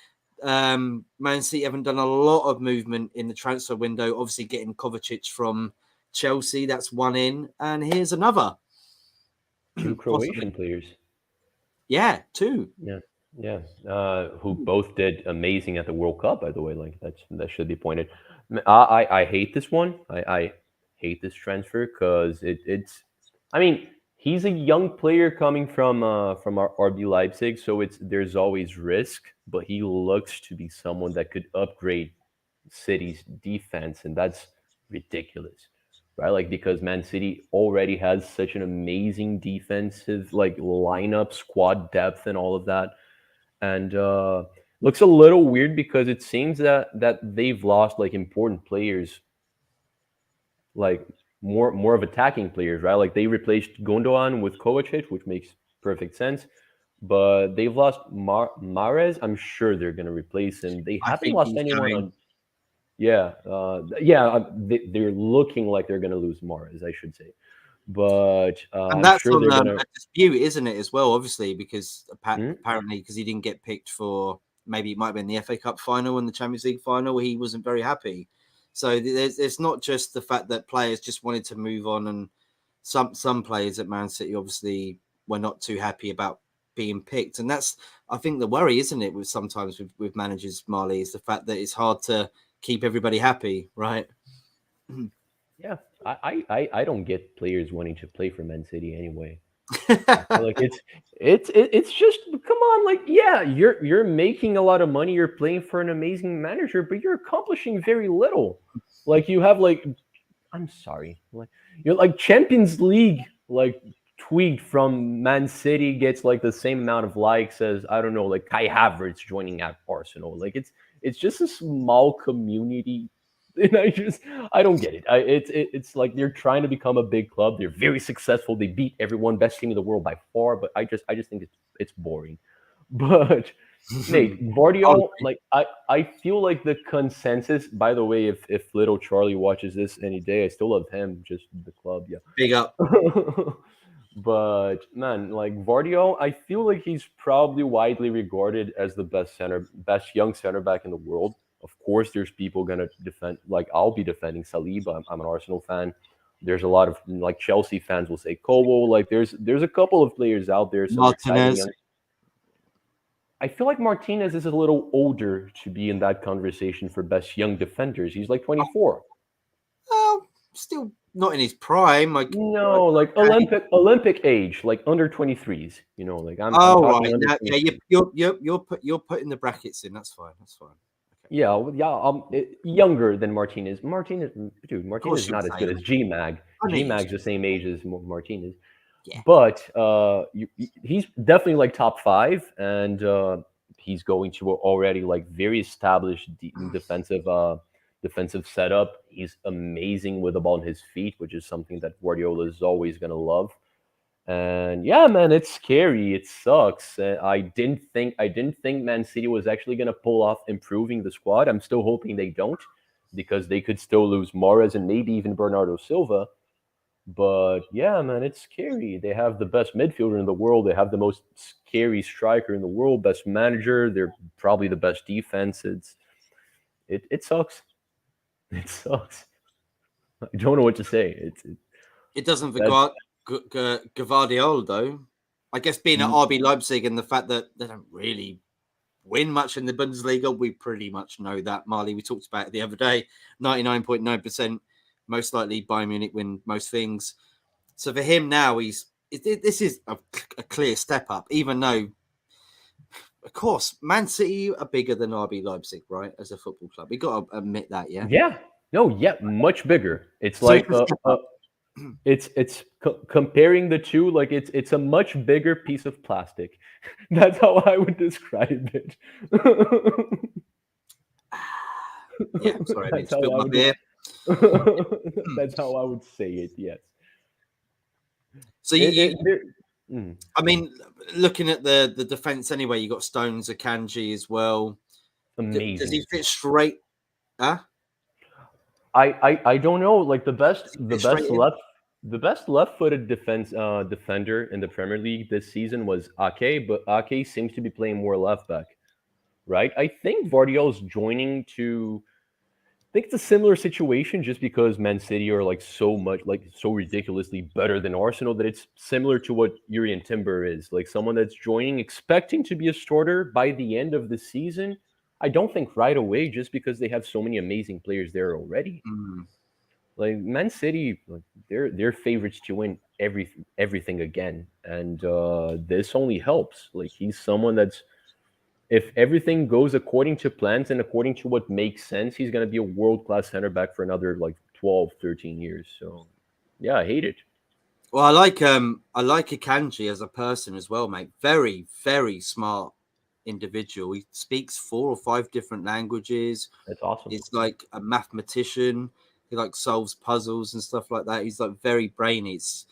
Man City haven't done a lot of movement in the transfer window. Obviously, getting Kovacic from Chelsea, that's one in, and here's another. Two Croatian players. Yeah, two. Yeah, yeah. Who both did amazing at the World Cup, by the way. Like that should be pointed. I hate this one. I hate this transfer because it's. I mean, he's a young player coming from our RB Leipzig, so there's always risk. But he looks to be someone that could upgrade City's defense, and that's ridiculous, right? Like because Man City already has such an amazing defensive like lineup, squad depth, and all of that, and looks a little weird because it seems that they've lost like important players, like more of attacking players, right? Like they replaced Gundogan with Kovacic, which makes perfect sense. But they've lost Mahrez. I'm sure they're going to replace him. They I haven't think lost he's anyone going. on. Yeah, they're looking like they're going to lose Mahrez, I should say. But And I'm that's sure on they're going to. a dispute, isn't it, as well? Obviously, because Hmm? apparently, because he didn't get picked for, maybe it might have been the FA Cup final and the Champions League final, he wasn't very happy. So there's not just the fact that players just wanted to move on, and some players at Man City obviously were not too happy about being picked, and that's, I think, the worry, isn't it, with sometimes with managers, Marley, is the fact that it's hard to keep everybody happy, right? Yeah, I don't get players wanting to play for Man City anyway. I feel like it's just come on, like yeah, you're making a lot of money, you're playing for an amazing manager, but you're accomplishing very little. Like you have like I'm sorry, like you're like Champions League like tweet from Man City gets like the same amount of likes as I don't know, like Kai Havertz joining at Arsenal. Like it's just a small community. And I don't get it. It's like they're trying to become a big club. They're very successful. They beat everyone, best team in the world by far. But I just think it's boring. But Nate, Gvardiol, like I feel like the consensus. By the way, if little Charlie watches this any day, I still love him. Just the club, yeah. Big up. But man, like Gvardiol, I feel like he's probably widely regarded as the best young center back in the world. Of course, there's people gonna defend. Like I'll be defending Saliba. I'm an Arsenal fan. There's a lot of like Chelsea fans will say Kobo. Like there's a couple of players out there, some exciting Martinez. young. I feel like Martinez is a little older to be in that conversation for best young defenders. He's like 24. Oh, still not in his prime. Like No, like Olympic age, like under 23s. You know, like I'm oh talking right, under now, yeah, 23s. you're putting the brackets in. That's fine. That's fine. Okay. Yeah, yeah, younger than Martinez. Dude, Of course Martinez is you'll not as say good that. as G-Mag. I knew you. G-Mag's the same age as Martinez, Yeah. but he's definitely like top five, and he's going to already like very established defensive setup. He's amazing with the ball in his feet, which is something that Guardiola is always gonna love. And yeah, man, it's scary. It sucks. I didn't think Man City was actually gonna pull off improving the squad. I'm still hoping they don't, because they could still lose Mahrez and maybe even Bernardo Silva. But yeah, man, it's scary. They have the best midfielder in the world. They have the most scary striker in the world, best manager. They're probably the best defense. It sucks. It sucks. I don't know what to say. It doesn't for That Gvardiol though. I guess being at RB Leipzig and the fact that they don't really win much in the Bundesliga, we pretty much know that. Marley, we talked about it the other day. 99.9% most likely Bayern Munich win most things. So for him now, this is a clear step up, even though, of course, Man City are bigger than RB Leipzig, right? As a football club, we got to admit that, yeah. Yeah. No. Yeah. Much bigger. It's So like it's a step up. it's comparing the two. Like it's a much bigger piece of plastic. That's how I would describe it. Yeah, I'm sorry, I That's how spilled I my would. beer. That's how I would say it. Yes. So Mm. I mean, looking at the defense anyway, you got Stones, Akanji as well. Amazing. Does he fit straight? Huh? I don't know. Like the best Straight in? left-footed defender in the Premier League this season was Ake, but Ake seems to be playing more left back, right? I think Gvardiol's joining to. I think it's a similar situation, just because Man City are like so ridiculously better than Arsenal, that it's similar to what Yuri Timber is, like someone that's joining expecting to be a starter by the end of the season. I don't think right away, just because they have so many amazing players there already. Mm. Like Man City, like they're favorites to win everything again, and this only helps. Like he's someone that's, if everything goes according to plans and according to what makes sense, he's going to be a world-class center back for another like 12, 13 years. So, yeah, I hate it. Well, I like Akanji as a person as well, mate. Very, very smart individual. He speaks 4 or 5 different languages. That's awesome. He's like a mathematician. He like solves puzzles and stuff like that. He's like very brainy. It's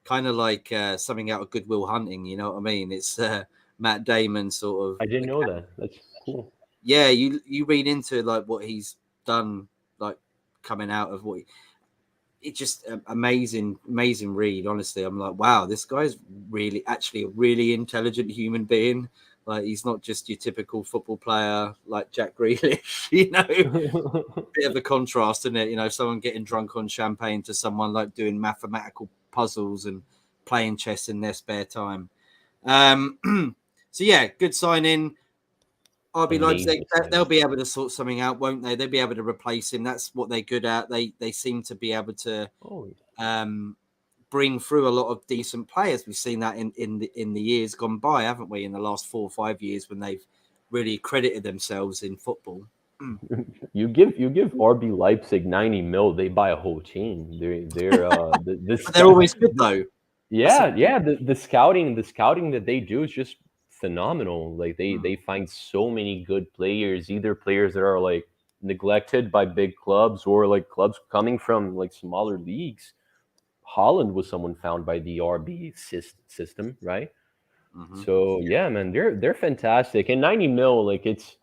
kind of like something out of Good Will Hunting. You know what I mean? It's Matt Damon sort of. I didn't know that. That's cool. Yeah, you read into like what he's done, like coming out of what. It's just amazing read. Honestly, I'm like, wow, this guy's actually a really intelligent human being. Like, he's not just your typical football player like Jack Grealish, you know. Bit of a contrast, isn't it? You know, someone getting drunk on champagne to someone like doing mathematical puzzles and playing chess in their spare time. So yeah, good signing. RB Leipzig, they'll be able to sort something out, won't they? They'll be able to replace him. That's what they're good at. They seem to be able to bring through a lot of decent players. We've seen that in the years gone by, haven't we? In the last 4 or 5 years, when they've really credited themselves in football. You give RB Leipzig 90 mil, they buy a whole team. They're always good though. Yeah. The scouting that they do is just phenomenal. Like they find so many good players, either players that are like neglected by big clubs or like clubs coming from like smaller leagues. Holland was someone found by the RB system, right? Mm-hmm. So yeah, man, they're fantastic. And 90 mil, like it's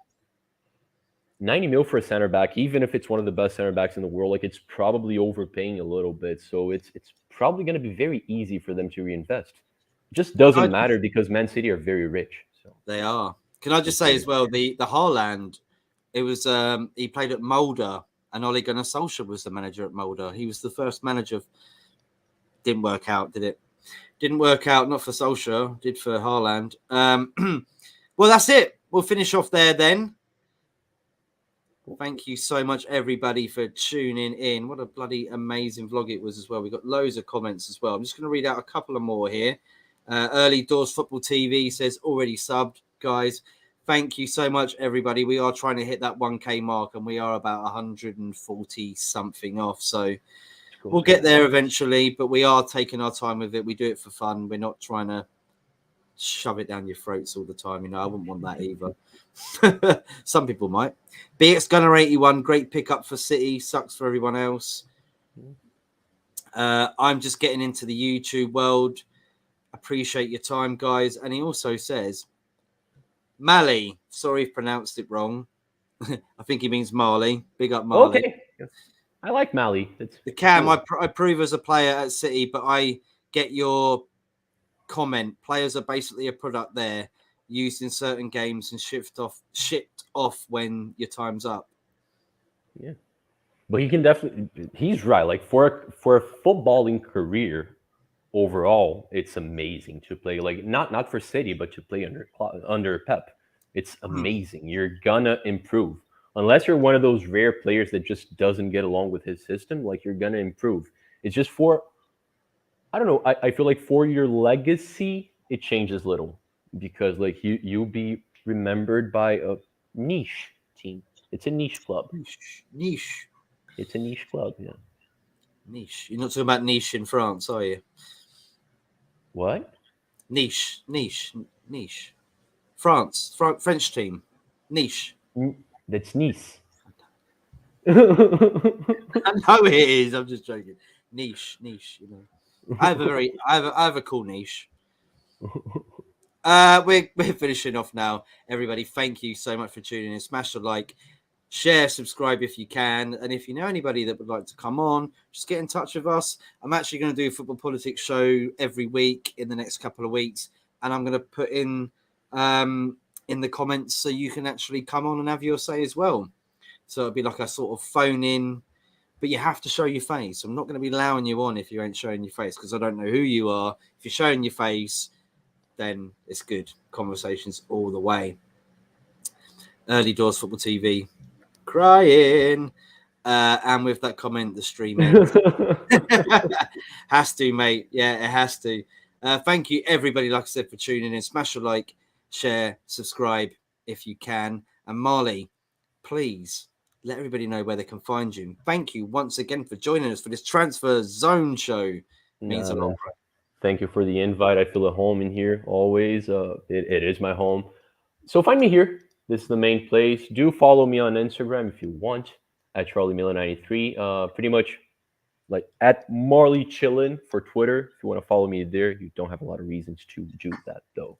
90 mil for a center back, even if it's one of the best center backs in the world, like it's probably overpaying a little bit. So it's probably going to be very easy for them to reinvest. It just doesn't matter because Man City are very rich. So they are. Can I just say as well, the Haaland, it was he played at Mulder, and Ole Gunnar Solskjaer was the manager at Mulder. He was the first manager. Didn't work out, did it? Didn't work out. Not for Solskjaer. Did for Haaland. Well, that's it. We'll finish off there then. Thank you so much, everybody, for tuning in. What a bloody amazing vlog it was as well. We got loads of comments as well. I'm just going to read out a couple of more here. Early Doors Football TV says already subbed, guys. Thank you so much, everybody. We are trying to hit that 1K mark, and we are about 140 something off. So we'll get there eventually, but we are taking our time with it. We do it for fun. We're not trying to shove it down your throats all the time. You know, I wouldn't want that either. Some people might. BX Gunner 81, great pickup for City. Sucks for everyone else. I'm just getting into the YouTube world. Appreciate your time, guys. And he also says, Mali. Sorry if pronounced it wrong. I think he means Marley. Big up, Marley. Okay. I like Mali. The Cam, I approve as a player at City, but I get your comment. Players are basically a product there, used in certain games and shipped off when your time's up. Yeah, but he can definitely. He's right. Like for a footballing career, overall, it's amazing to play. Like not for City, but to play under Pep. It's amazing. You're gonna improve. Unless you're one of those rare players that just doesn't get along with his system, like you're gonna improve. It's just for, I don't know. I feel like for your legacy, it changes little because like you'll be remembered by a niche team. It's a niche club. Niche. It's a niche club. Yeah. Niche. You're not talking about niche in France, are you? What? Niche. France. French team. Niche. That's Nice. I know it is. I'm just joking. Niche. You know, I have a cool niche. We're finishing off now, everybody. Thank you so much for tuning in. Smash the like, share, subscribe if you can, and if you know anybody that would like to come on, just get in touch with us. I'm actually going to do a football politics show every week in the next couple of weeks, and I'm going to put in the comments so you can actually come on and have your say as well. So it'll be like a sort of phone in, but you have to show your face. I'm not going to be allowing you on if you ain't showing your face because I don't know who you are. If you're showing your face, then it's good. Conversations all the way. Early Doors Football TV, crying. And with that comment, the stream ends. Has to, mate. Yeah, it has to. Thank you, everybody, like I said, for tuning in. Smash a like, share, subscribe if you can. And Marley, please let everybody know where they can find you. Thank you once again for joining us for this Transfer Zone show. It means a lot. Thank you for the invite. I feel at home in here always. It is my home. So find me here. This is the main place. Do follow me on Instagram if you want at CharlieMiller93. Pretty much like at Marley Chillin for Twitter. If you want to follow me there, you don't have a lot of reasons to do that though.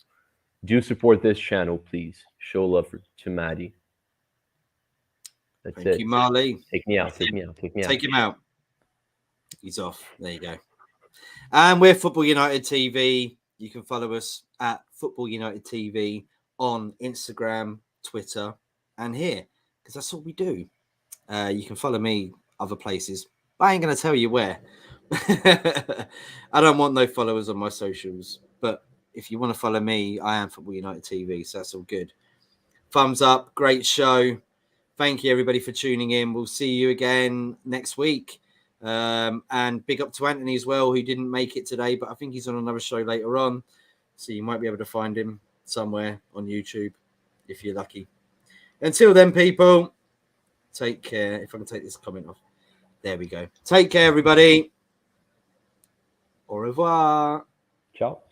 Do support this channel, please. Show love to Maddie. That's it. Thank you, Marley. Take me out. Take him out. He's off. There you go. And we're Football United TV. You can follow us at Football United TV on Instagram, Twitter, and here, because that's all we do. You can follow me other places. I ain't going to tell you where. I don't want no followers on my socials, but if you want to follow me, I am Football United TV, so that's all good. Thumbs up. Great show. Thank you, everybody, for tuning in. We'll see you again next week. And big up to Anthony as well, who didn't make it today, but I think he's on another show later on. So you might be able to find him somewhere on YouTube if you're lucky. Until then, people, take care. If I can take this comment off. There we go. Take care, everybody. Au revoir. Ciao.